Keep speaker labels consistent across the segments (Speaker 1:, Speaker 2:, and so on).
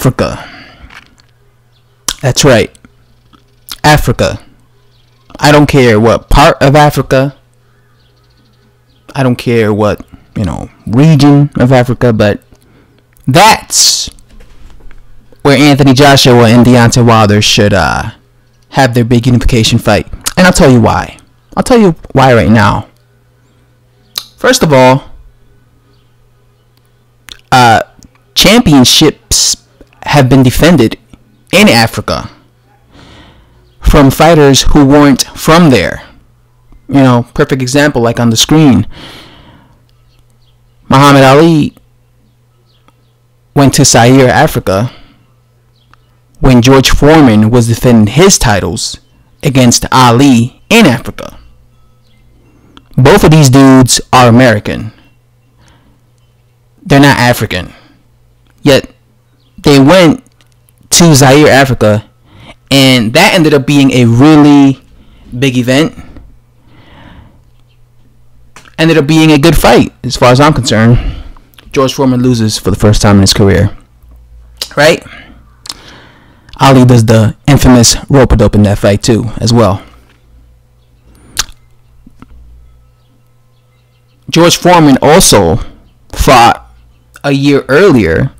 Speaker 1: Africa. That's right. Africa. I don't care what part of Africa. I don't care what, region of Africa, but that's where Anthony Joshua and Deontay Wilder should have their big unification fight. And I'll tell you why. I'll tell you why right now. First of all, championships have been defended in Africa from fighters who weren't from there. Perfect example, like on the screen. Muhammad Ali went to Zaire, Africa, when George Foreman was defending his titles against Ali in Africa. Both of these dudes are American. They're not African. Yet they went to Zaire, Africa, and that ended up being a really big event. Ended up being a good fight, as far as I'm concerned. George Foreman loses for the first time in his career. Right? Ali does the infamous rope-a-dope in that fight too, as well. George Foreman also fought a year earlier,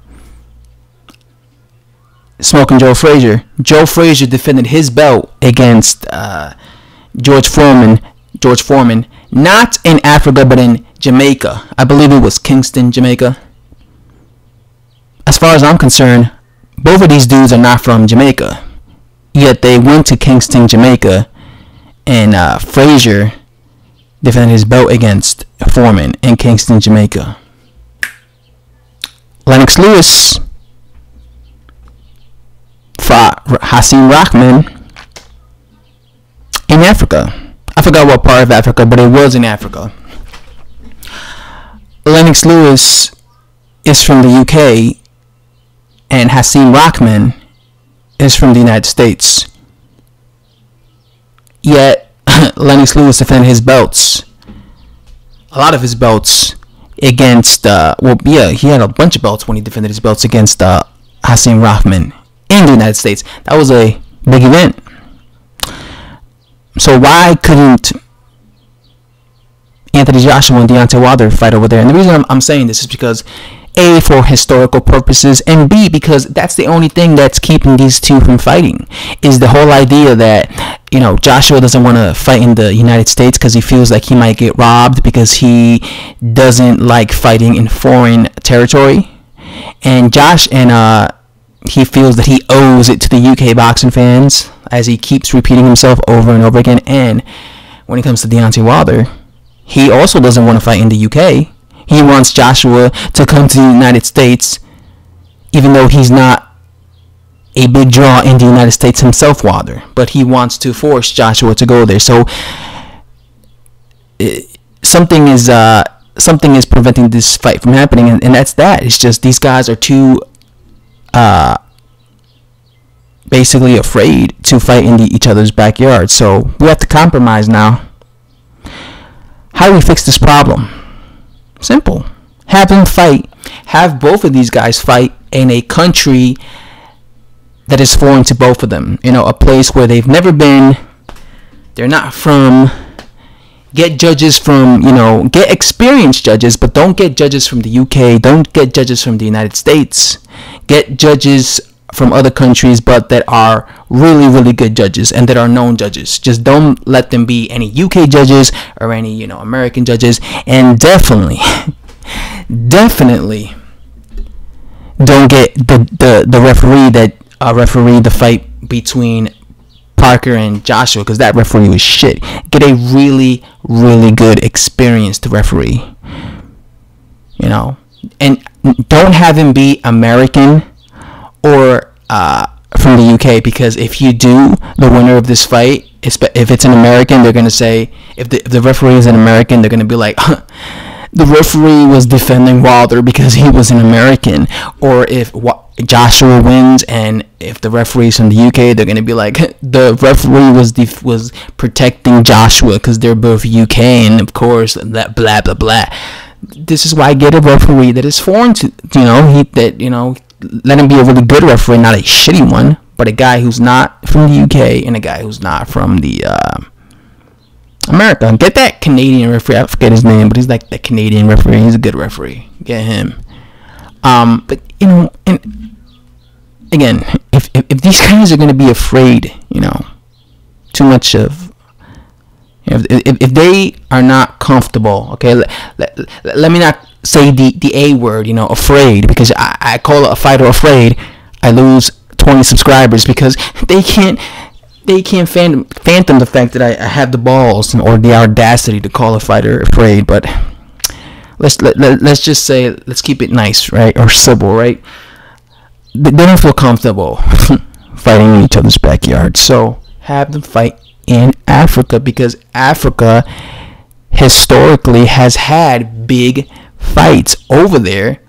Speaker 1: Smoking Joe Frazier. Joe Frazier defended his belt against George Foreman, not in Africa, but in Jamaica. I believe it was Kingston, Jamaica. As far as I'm concerned, both of these dudes are not from Jamaica. Yet they went to Kingston, Jamaica, and Frazier defended his belt against Foreman in Kingston, Jamaica. Lennox Lewis fought Hasim Rahman in Africa. I forgot what part of Africa, but it was in Africa. Lennox Lewis is from the UK, and Hasim Rahman is from the United States. Yet, Lennox Lewis defended his belts, a lot of his belts, against, he had a bunch of belts when he defended his belts against Hasim Rahman in the United States. That was a big event. So why couldn't Anthony Joshua and Deontay Wilder fight over there? And the reason I'm saying this is because A, for historical purposes, and B, because that's the only thing that's keeping these two from fighting, is the whole idea that, Joshua doesn't want to fight in the United States because he feels like he might get robbed because he doesn't like fighting in foreign territory. And he feels that he owes it to the UK boxing fans, as he keeps repeating himself over and over again. And when it comes to Deontay Wilder, he also doesn't want to fight in the UK. He wants Joshua to come to the United States, even though he's not a big draw in the United States himself, Wilder. But he wants to force Joshua to go there. So something is preventing this fight from happening, and that's that. It's just these guys are too basically afraid to fight in each other's backyard. So we have to compromise now. How do we fix this problem? Simple. Have them fight. Have both of these guys fight in a country that is foreign to both of them. A place where they've never been. They're not from. Get judges from, get experienced judges, but don't get judges from the UK. Don't get judges from the United States. Get judges from other countries, but that are really, really good judges and that are known judges. Just don't let them be any UK judges or any, American judges. And definitely don't get the referee that refereed the fight between Parker and Joshua, because that referee was shit. Get a really, really good, experienced referee. And don't have him be American or from the UK, because if you do, the winner of this fight, if it's an American, they're going to say, if the referee is an American, they're going to be like, the referee was defending Wilder because he was an American. Or if Joshua wins and if the referee's from the UK, they're going to be like, the referee was protecting Joshua because they're both UK, and of course that blah blah blah. This is why I get a referee that is foreign to, let him be a really good referee, not a shitty one, but a guy who's not from the UK and a guy who's not from the America. Get that Canadian referee. I forget his name, but he's like the Canadian referee. He's a good referee. Get him. But and again, if these guys are going to be afraid, too much of, if they are not comfortable, okay, let me not say the A word, afraid, because I call a fighter afraid, I lose 20 subscribers because they can't phantom the fact that I have the balls or the audacity to call a fighter afraid. But let's just say, let's keep it nice, right, or civil, right? They don't feel comfortable fighting in each other's backyard, so have them fight in Africa, because Africa historically has had big fights over there,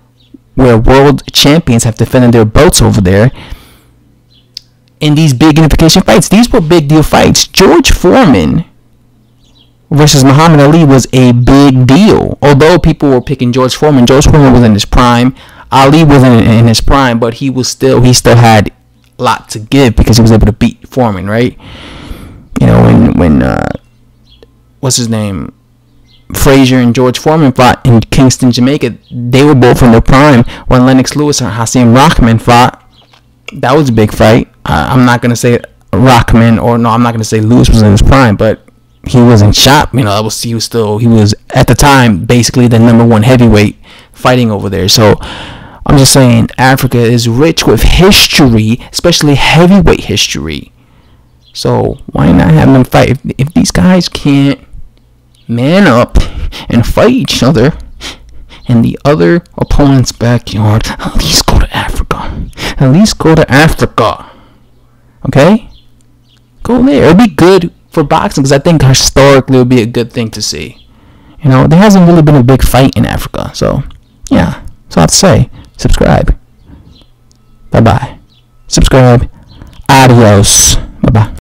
Speaker 1: where world champions have defended their belts over there. In these big unification fights, these were big deal fights. George Foreman versus Muhammad Ali was a big deal. Although people were picking George Foreman was in his prime. Ali wasn't in his prime, but he still had a lot to give because he was able to beat Foreman, right? When what's his name, Frazier and George Foreman fought in Kingston, Jamaica, they were both in their prime. When Lennox Lewis and Hasim Rahman fought, that was a big fight. I'm not gonna say Rahman, I'm not gonna say Lewis was in his prime, but he wasn't shot. He was at the time basically the number one heavyweight fighting over there. So I'm just saying, Africa is rich with history, especially heavyweight history. So why not have them fight? If these guys can't man up and fight each other in the other opponent's backyard, at least go to Africa. At least go to Africa. Okay? Go there. It'll be good for boxing, because I think historically it would be a good thing to see. There hasn't really been a big fight in Africa. So, yeah. That's all I have to say. Subscribe. Bye-bye. Subscribe. Adios. Bye-bye.